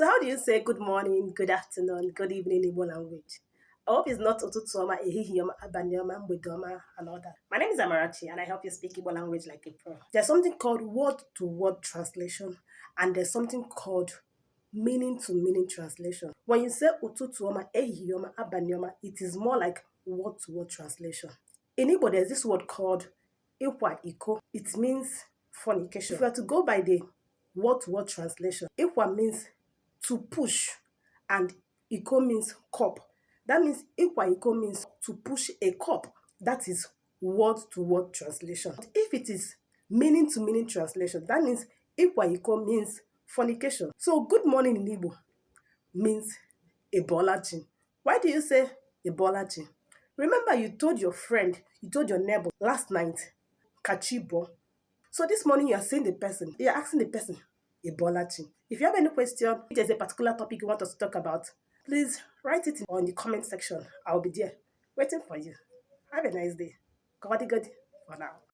So how do you say good morning, good afternoon, good evening in Igbo language? I hope it's not Ututuoma, Ehihiyoma, Abanyoma, Mbedoma, and all that. My name is Amarachi, and I help you speak Igbo language like a pro. There's something called word-to-word translation, and there's something called meaning-to-meaning translation. When you say Ututuoma, Ehihiyoma, Abanyoma, it is more like word-to-word translation. In Igbo, there's this word called Ikwa Iko. It means fornication. If you are to go by the word-to-word translation, Ikwa means to push, and Iko means cup. That means Ikwa Iko means to push a cup. That is word-to-word translation. But if it is meaning-to-meaning translation, that means Ikwa Iko means fornication. So good morning in Igbo means Ebolaji. Why do you say Ebolaji? Remember you told your friend, you told your neighbor last night, Kachibo. So this morning you are saying the person, you are asking the person, Ebolaji. If you have any question, if there's a particular topic you want us to talk about, please write it on the comment section. I'll be there waiting for you. Have a nice day. God good for now.